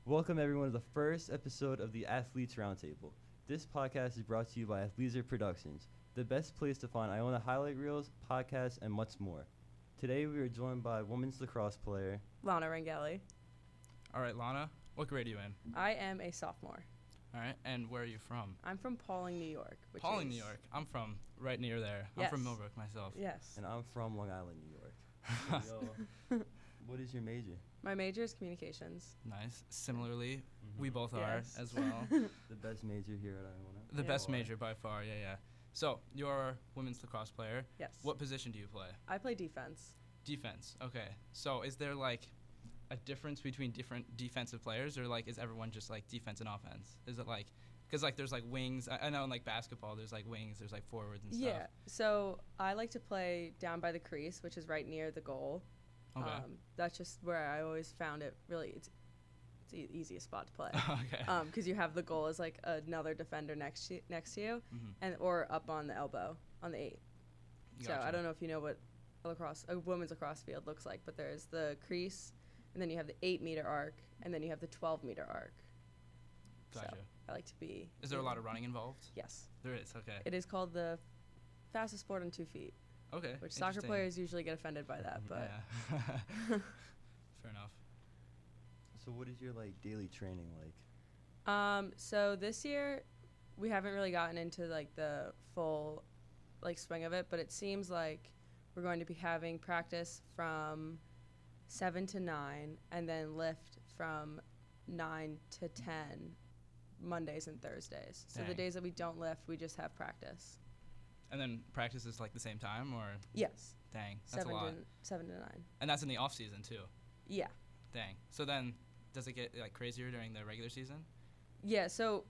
Welcome everyone to the first episode of the Athletes Roundtable. This podcast is brought to you by Athletes Productions, the best place to find Iona highlight reels, podcasts, and much more. Today we are joined by women's lacrosse player Lana Ranghelli. All right, Lana, what grade are you in? I am a sophomore. All right, and where are you from? I'm from Pawling, New York. New York. I'm from right near there. Yes. I'm from Millbrook myself. Yes. and I'm from Long Island, New York. Yo, what is your major? My major is communications. Nice. Similarly, Mhm. we both Yes. are as well. The best major here at Iona. The Yeah. best major by far, yeah. So, you're a women's lacrosse player. Yes. What position do you play? I play defense. Defense. Okay. So, is there like a difference between different defensive players, or like is everyone just like defense and offense? Is it like, because like there's like wings. I know in like basketball there's like wings, there's like forwards and Yeah. stuff. So I like to play down by the crease, which is right near the goal. Okay. That's just where I always found it really. It's the easiest spot to play. Okay. Because you have the goal as like another defender next to you, Mhm. and or up on the elbow on the 8. So I Gotcha. don't know if you know what a women's lacrosse field looks like, but there's the crease, and then you have the 8-meter arc, and then you have the 12-meter arc. Gotcha. So I like to be. Is there a lot of running involved? Yes. There is. Okay. It is called the fastest sport on 2 feet, Okay. which soccer interesting. players usually get offended by that, but Yeah. Fair enough. So what is your like daily training like? So this year we haven't really gotten into like the full like swing of it, but it seems like we're going to be having practice from 7 to 9 and then lift from 9 to 10 Mondays and Thursdays. So the Dang. days that we don't lift, we just have practice. And then practice is like the same time, or Yes. dang, that's a lot. 7 to 9. And that's in the off season too. Yeah. Dang. So then, does it get like crazier during the regular season? Yeah, so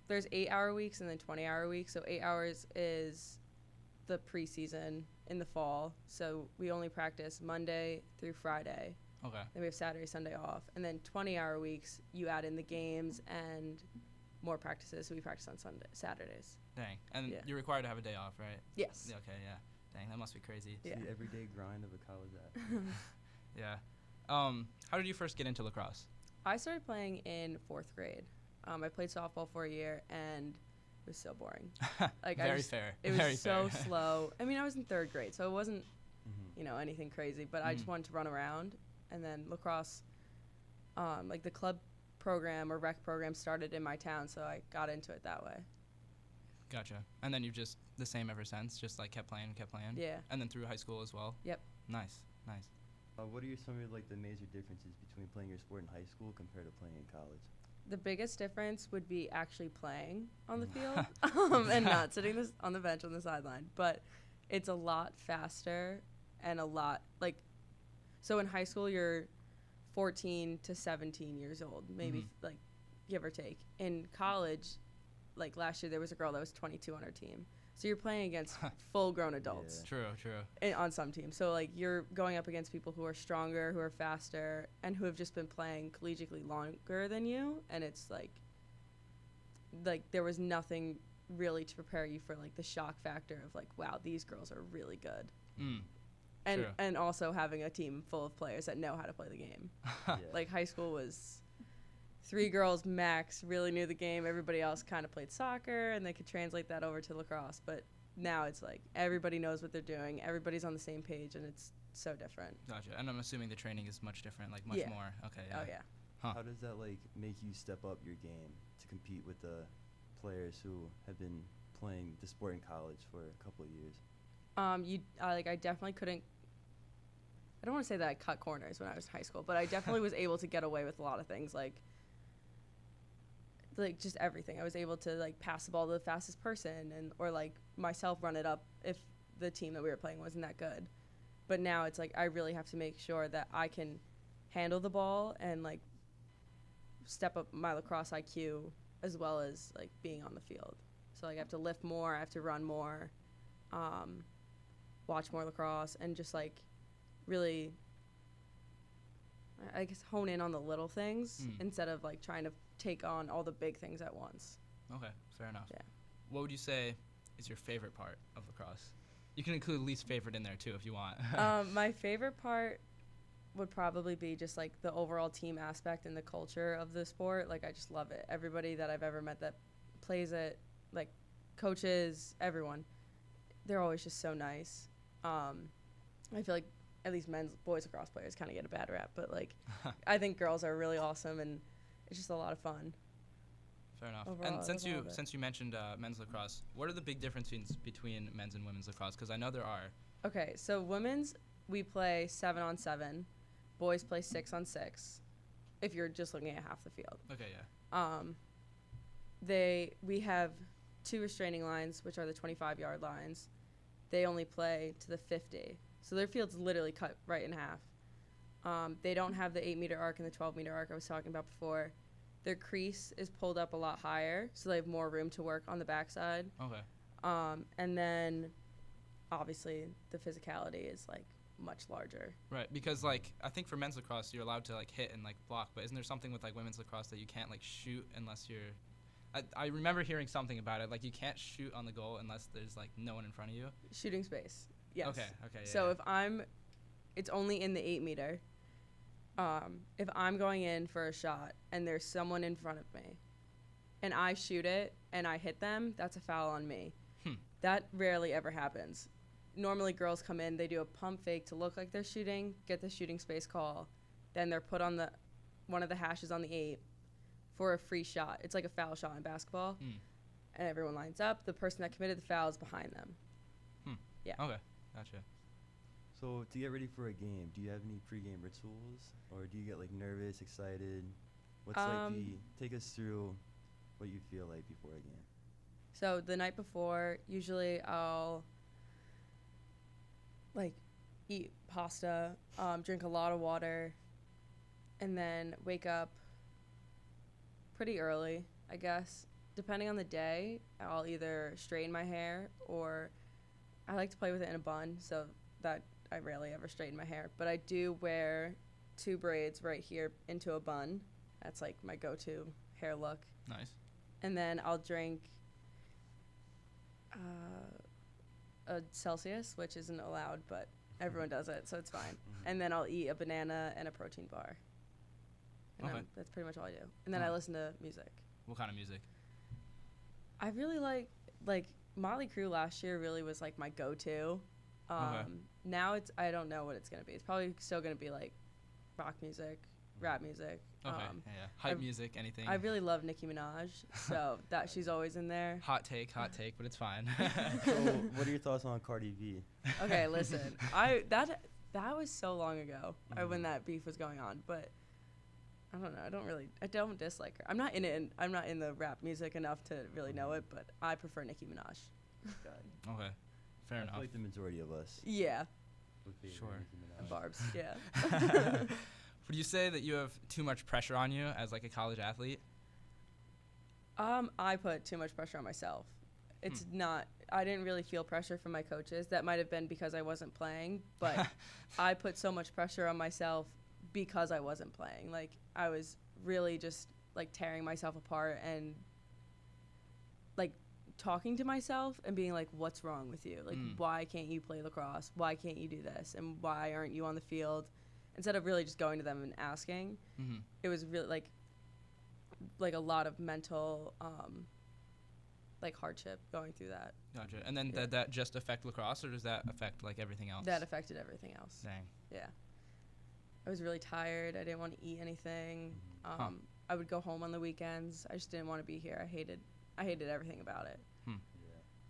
there's 8-hour weeks and then 20-hour weeks. So 8 hours is the preseason in the fall. So we only practice Monday through Friday. Okay. Then we have Saturday, Sunday off. And then 20-hour weeks, you add in the games and more practices. So we practice on Saturdays. Dang. And Yeah. you're required to have a day off, right? Yes. Yeah, okay. Yeah. Dang, that must be crazy. Yeah. It's the everyday grind of a college athlete. Yeah. How did you first get into lacrosse? I started playing in 4th grade. I played softball for a year, and it was so boring. Like Very fair. It was Very so fair. slow. I mean, I was in 3rd grade, so it wasn't, Mhm. anything crazy, but I just Mhm. wanted to run around. And then lacrosse, like the club program or rec program started in my town, so I got into it that way. Gotcha. And then you've just the same ever since, just like kept playing. Yeah. And then through high school as well. Yep. Nice. What are some of like the major differences between playing your sport in high school compared to playing in college? The biggest difference would be actually playing on the Mm. field and not sitting on the bench on the sideline. But it's a lot faster and a lot, like, so in high school, you're 14 to 17 years old, maybe, Mhm. like, give or take. In college, like, last year, there was a girl that was 22 on her team. So you're playing against full-grown adults. Yeah. True. On some teams. So, like, you're going up against people who are stronger, who are faster, and who have just been playing collegiately longer than you. And it's, like there was nothing really to prepare you for, like, the shock factor of, like, wow, these girls are really good. Mm. And True. and also having a team full of players that know how to play the game. Yeah. Like, high school was 3 girls max really knew the game. Everybody else kind of played soccer, and they could translate that over to lacrosse. But now it's like everybody knows what they're doing. Everybody's on the same page, and it's so different. Gotcha. And I'm assuming the training is much different, like much Yeah. more. Okay. Yeah. Oh, yeah. Huh. How does that like make you step up your game to compete with the players who have been playing the sport in college for a couple of years? I definitely couldn't. I don't want to say that I cut corners when I was in high school, but I definitely was able to get away with a lot of things, like just everything. I was able to like pass the ball to the fastest person, or like myself run it up if the team that we were playing wasn't that good. But now it's like I really have to make sure that I can handle the ball and like step up my lacrosse IQ as well as like being on the field. So like I have to lift more, I have to run more, watch more lacrosse, and just like really, I guess, hone in on the little things instead of like trying to take on all the big things at once. Okay. Fair enough. Yeah. What would you say is your favorite part of lacrosse? You can include least favorite in there too if you want. My favorite part would probably be just like the overall team aspect and the culture of the sport. Like, I just love it. Everybody that I've ever met that plays it, like coaches, everyone, they're always just so nice. I feel like at least boys lacrosse players kind of get a bad rap, but like I think girls are really awesome, and it's just a lot of fun. Fair enough. Overall, And since I love it. you mentioned men's lacrosse, what are the big differences between men's and women's lacrosse? Because I know there are. Okay, so women's, we play 7-on-7. Boys play 6-on-6. If you're just looking at half the field. Okay, yeah. We have 2 restraining lines, which are the 25-yard lines. They only play to the 50. So their field's literally cut right in half. They don't have the 8-meter arc and the 12-meter arc I was talking about before. Their crease is pulled up a lot higher, so they have more room to work on the backside. Okay. And then, obviously, the physicality is, like, much larger. Right, because like I think for men's lacrosse you're allowed to like hit and like block, but isn't there something with like women's lacrosse that you can't like shoot unless you're I remember hearing something about it, like you can't shoot on the goal unless there's like no one in front of you. Shooting space. Yes. Okay, yeah. So if it's only in the 8-meter. If I'm going in for a shot and there's someone in front of me and I shoot it and I hit them, that's a foul on me. That rarely ever happens. Normally girls come in, they do a pump fake to look like they're shooting, get the shooting space call, then they're put on one of the hashes on the 8 for a free shot. It's like a foul shot in basketball. And everyone lines up. The person that committed the foul is behind them. Yeah. Okay, gotcha. So to get ready for a game, do you have any pregame rituals, or do you get like nervous, excited? What's take us through what you feel like before a game? So the night before, usually I'll like eat pasta, drink a lot of water, and then wake up pretty early, I guess. Depending on the day, I'll either straighten my hair, or I like to play with it in a bun, so that I rarely ever straighten my hair. But I do wear 2 braids right here into a bun. That's like my go-to hair look. Nice. And then I'll drink a Celsius, which isn't allowed, but everyone does it, so it's fine. And then I'll eat a banana and a protein bar. And Okay. that's pretty much all I do. And then I listen to music. What kind of music? I really like Motley Crue last year really was like my go-to. Now I don't know what it's going to be. It's probably still going to be like rock music, rap music. Okay, yeah. Hype music, anything. I really love Nicki Minaj, so that she's always in there. Hot take, but it's fine. So what are your thoughts on Cardi B? Okay, listen. That was so long ago when that beef was going on, but I don't know. I don't dislike her. I'm not in it. I'm not in the rap music enough to really know it, but I prefer Nicki Minaj. Okay, fair I enough. feel like the majority of us. Yeah. would favor Sure. Nicki Minaj. And Barb's. Yeah. Would you say that you have too much pressure on you as like a college athlete? I put too much pressure on myself. It's not. I didn't really feel pressure from my coaches. That might have been because I wasn't playing, but I put so much pressure on myself because I wasn't playing. Like, I was really just like tearing myself apart and like talking to myself and being like, what's wrong with you? Like, why can't you play lacrosse? Why can't you do this? And why aren't you on the field? Instead of really just going to them and asking, it was really like a lot of mental like hardship going through that. Gotcha. And then did that just affect lacrosse, or does that affect like everything else? That affected everything else. Dang. Yeah. I was really tired. I didn't want to eat anything. I would go home on the weekends. I just didn't want to be here. I hated everything about it.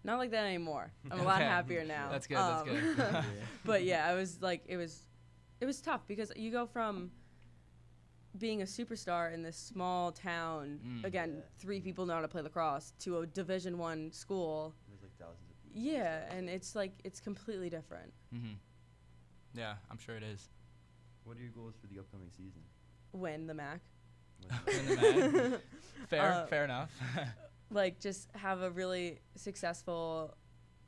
Not like that anymore. I'm a lot happier now. That's good. That's good. But yeah, I was like, it was tough because you go from being a superstar in this small town, again, 3 people know how to play lacrosse, to a Division I school. There's like thousands of people. Yeah, and it's like, it's completely different. Yeah, I'm sure it is. What are your goals for the upcoming season? Win the MAC. Win the MAC. Fair enough. Like, just have a really successful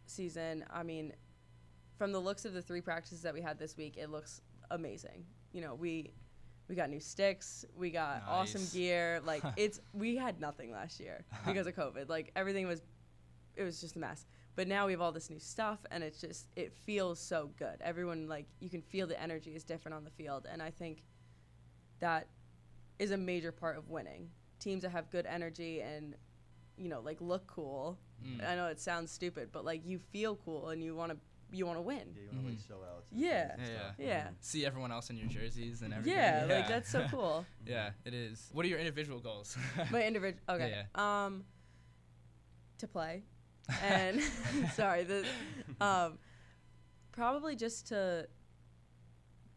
season. I mean, from the looks of the 3 practices that we had this week, it looks amazing. You know, we got new sticks, we got awesome gear. Like, we had nothing last year because of COVID. Like, everything was just a mess. But now we have all this new stuff, and it's just, it feels so good. Everyone, like, you can feel the energy is different on the field, and I think that is a major part of winning. Teams that have good energy and, you know, like, look cool. I know it sounds stupid, but, like, you feel cool, and you want to win. Yeah, you want to like show out. To Yeah. the fans and stuff. Yeah. See everyone else in your jerseys and everything. Yeah, like, that's so cool. Yeah, it is. What are your individual goals? My individual, okay. Yeah. To play, and sorry, probably just to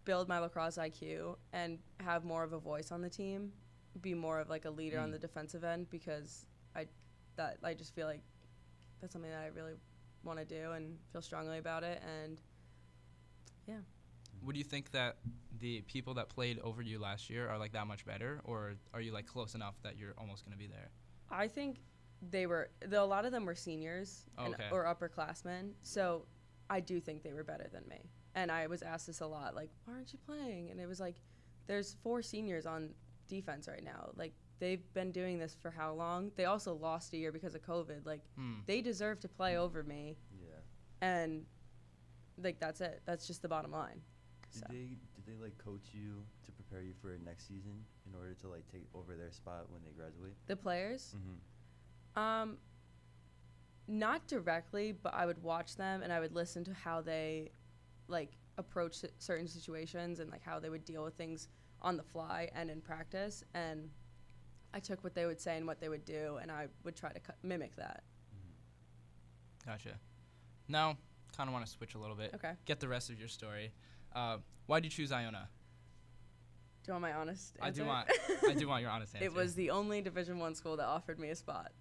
build my lacrosse IQ and have more of a voice on the team, be more of like a leader on the defensive end, because I just feel like that's something that I really want to do and feel strongly about it. And yeah. Would you think that the people that played over you last year are like that much better, or are you like close enough that you're almost going to be there? I think a lot of them were seniors or upperclassmen, so I do think they were better than me. And I was asked this a lot, like, why aren't you playing? And it was like, there's 4 seniors on defense right now. Like, they've been doing this for how long? They also lost a year because of COVID. Like, they deserve to play over me. Yeah. And, like, that's it. That's just the bottom line. Did they like coach you to prepare you for next season in order to like take over their spot when they graduate? The players? Not directly, but I would watch them and I would listen to how they like approach certain situations and like how they would deal with things on the fly and in practice, and I took what they would say and what they would do, and I would try to mimic that. Gotcha. Now, kind of want to switch a little bit. Okay. Get the rest of your story. Why did you choose Iona? Do you want my honest answer? I do want your honest answer. It was the only Division I school that offered me a spot.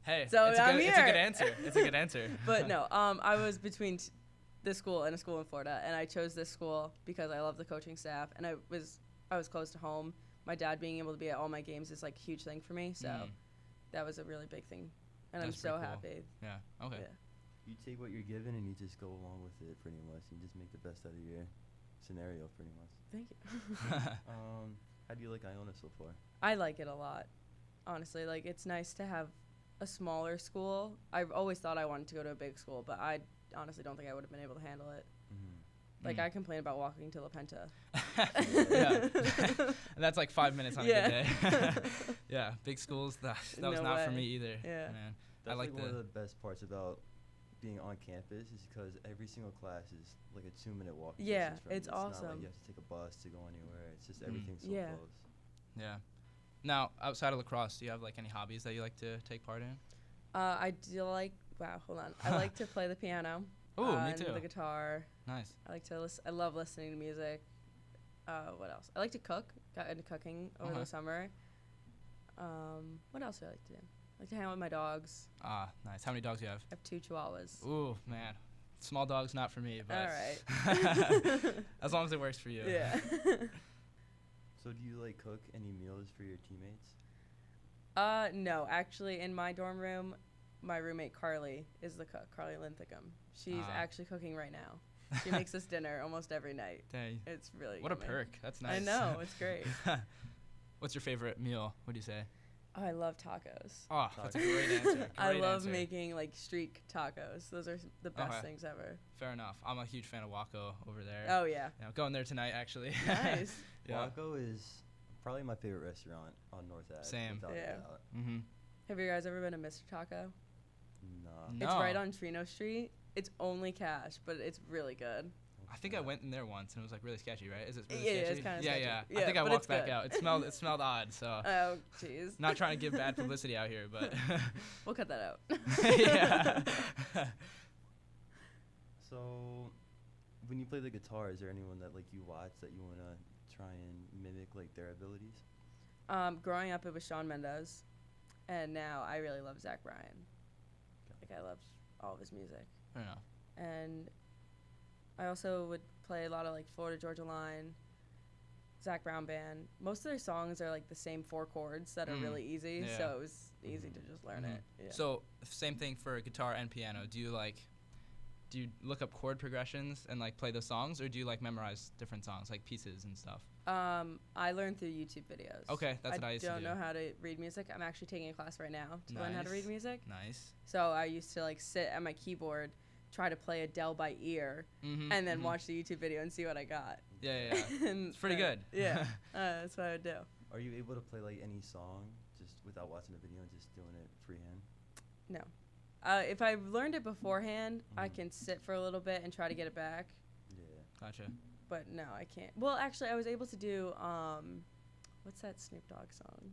Hey, so it's a good answer. It's a good answer. But no, I was between this school and a school in Florida, and I chose this school because I love the coaching staff, and I was close to home. My dad being able to be at all my games is like a huge thing for me, so that was a really big thing, and That's I'm so cool. happy. Yeah. Okay. Yeah. You take what you're given and you just go along with it pretty much. You just make the best out of your scenario pretty much. Thank you. How do you like Iona so far? I like it a lot, honestly. Like, it's nice to have a smaller school. I've always thought I wanted to go to a big school, but I honestly don't think I would have been able to handle it. Like, I complain about walking to La Penta. Yeah. And that's like 5 minutes on a good day. Yeah, big schools, that was No not way. for me either. Yeah. Man. That's I like one of the best parts about being on campus is because every single class is like a 2-minute walk. Yeah, distance from it's you. Not awesome. like you have to take a bus to go anywhere. It's just everything's so Yeah. close. Yeah. Now, outside of lacrosse, do you have like any hobbies that you like to take part in? I do like, hold on. I like to play the piano. Ooh, me and too. the guitar. Nice. I like to I love listening to music. What else? I like to cook. Got into cooking over the summer. What else do I like to do? I like to hang out with my dogs. Ah, nice. How many dogs do you have? I have 2 chihuahuas. Ooh, man. Small dogs, not for me, but All right. as long as it works for you. Yeah. So do you like cook any meals for your teammates? No, actually, in my dorm room, my roommate Carly is the cook. Carly Linthicum. She's actually cooking right now. She makes us dinner almost every night. Dang. It's really What a yummy. perk. That's nice. I know, it's great. What's your favorite meal? What do you say? Oh, I love tacos. Oh, that's a great answer. I Great love answer. making like street tacos. Those are the best things ever. Fair enough. I'm a huge fan of Waco over there. Oh yeah. Yeah, I'm going there tonight actually. Nice. Yeah. Waco is probably my favorite restaurant on North Ave. Same. without a Yeah. doubt. Mm-hmm. Have you guys ever been to Mr. Taco? No. No. It's right on Trino Street. It's only cash, but it's really good. I think I went in there once and it was like really sketchy, right? Is it really Yeah, sketchy? it's kinda yeah, sketchy. yeah. Yeah, I think I but walked it's back good. out. It smelled odd, so Oh, jeez. not trying to give bad publicity out here, but We'll cut that out. yeah. So, when you play the guitar, is there anyone that like you watch that you want to try and mimic like their abilities? Growing up, it was Shawn Mendes, and now I really love Zach Bryan. Like, I love all of his music. I don't know. And I also would play a lot of like Florida Georgia Line, Zach Brown Band. Most of their songs are like the same 4 chords that are really easy, Yeah. so it was easy to just learn it. Yeah. So same thing for guitar and piano. Do do you look up chord progressions and like play the songs, or do you like memorize different songs, like pieces and stuff? I learned through YouTube videos. Okay, that's what I used to do. I don't know how to read music. I'm actually taking a class right now to learn how to read music. Nice. So I used to like sit at my keyboard, try to play Adele by ear, and then watch the YouTube video and see what I got. Yeah. It's pretty good. Yeah, that's what I would do. Are you able to play like any song just without watching the video and just doing it freehand? No. If I learned it beforehand, I can sit for a little bit and try to get it back. Yeah. Gotcha. But no, I can't. Well, actually, I was able to do, what's that Snoop Dogg song?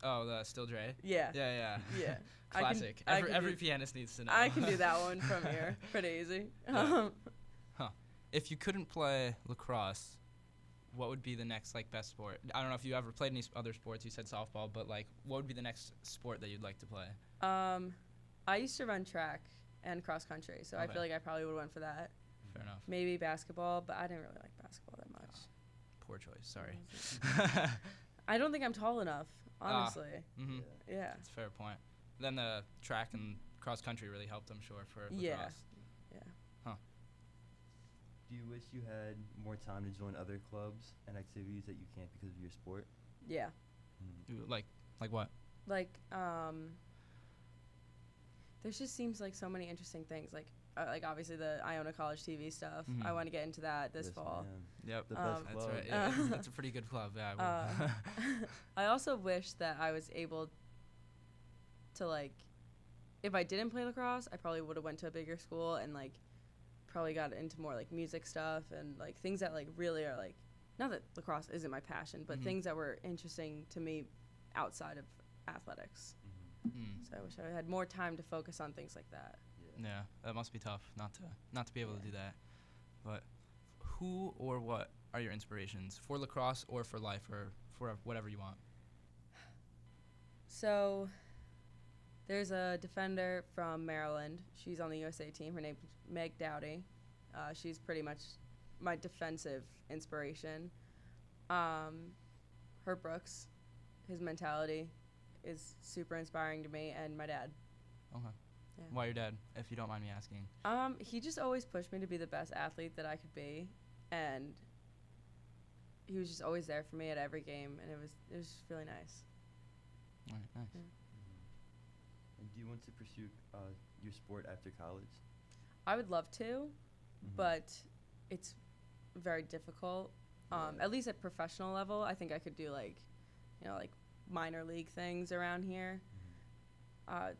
Oh, the Still Dre? Yeah. Yeah. Yeah. Classic. Every pianist needs to know. I can do that one from here. Pretty easy. Yeah. If you couldn't play lacrosse, what would be the next like best sport? I don't know if you ever played any other sports. You said softball, but like, what would be the next sport that you'd like to play? I used to run track and cross country, so I Okay. feel like I probably would have went for that. Fair enough. Maybe basketball, but I didn't really like basketball that much. Poor choice. Sorry. I don't think I'm tall enough, honestly. Yeah. That's a fair point. Then the track and cross country really helped, I'm sure, for lacrosse. Yeah. Do you wish you had more time to join other clubs and activities that you can't because of your sport? Yeah. Ooh, like what? Like, there just seems like so many interesting things. Like obviously the Iona College TV stuff. I want to get into that this fall. Man. Yep. The best That's club. right. Yeah, that's a pretty good club. Yeah. I would. I also wish that I was able to, like, if I didn't play lacrosse, I probably would have went to a bigger school and like probably got into more like music stuff and like things that like really are like, not that lacrosse isn't my passion, but things that were interesting to me outside of athletics. So I wish I had more time to focus on things like that. Yeah, that must be tough not to be able to do that. But who or what are your inspirations for lacrosse or for life or for whatever you want? So there's a defender from Maryland. She's on the USA team. Her name's Meg Dowdy. She's pretty much my defensive inspiration. Herb Brooks, his mentality is super inspiring to me, and my dad. Okay. Yeah. Why your dad, if you don't mind me asking? He just always pushed me to be the best athlete that I could be, and he was just always there for me at every game, and it was just really nice. All right, nice. Yeah. And do you want to pursue your sport after college? I would love to, but it's very difficult. At least at professional level, I think I could do like minor league things around here.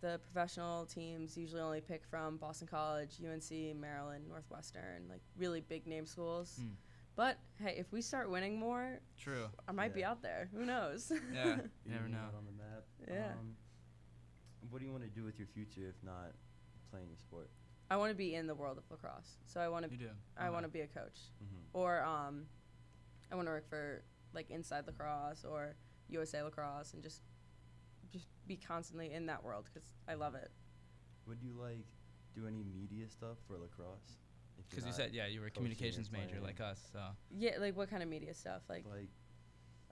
The professional teams usually only pick from Boston College, UNC, Maryland, Northwestern, like really big name schools. But hey, if we start winning more, True. I might be out there. Who knows? Yeah, you never know. Out on the map. Yeah. What do you want to do with your future if not playing your sport? I want to be in the world of lacrosse. So I want to. You do. I want to be a coach, or I want to work for like Inside Lacrosse or USA Lacrosse, and just be constantly in that world because I love it. Would you like do any media stuff for lacrosse? Because you said you were a communications major like us, so. Yeah, like what kind of media stuff? Like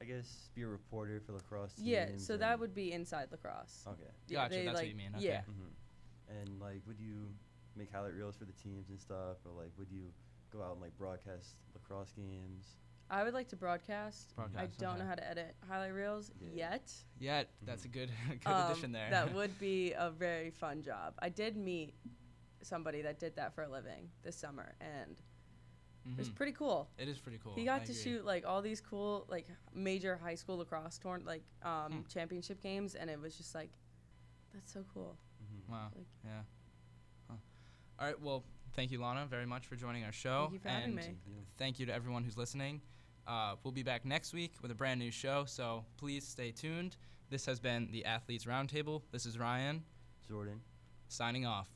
I guess be a reporter for lacrosse teams. Yeah, so that would be Inside Lacrosse. Okay. Yeah, Gotcha, that's what you mean. Okay. Yeah. And like, would you make highlight reels for the teams and stuff, or like, would you go out and like broadcast lacrosse games? I would like to broadcast. I don't know how to edit highlight reels yet. That's a good addition there. That would be a very fun job. I did meet somebody that did that for a living this summer, and it was pretty cool. It is pretty cool. He got to shoot like all these cool like major high school lacrosse championship games, and it was just like, that's so cool. Wow. Yeah. Huh. All right. Well, thank you, Lana, very much for joining our show. Thank you for having me. Thank you to everyone who's listening. We'll be back next week with a brand new show, so please stay tuned. This has been the Athletes Roundtable. This is Ryan. Jordan. Signing off.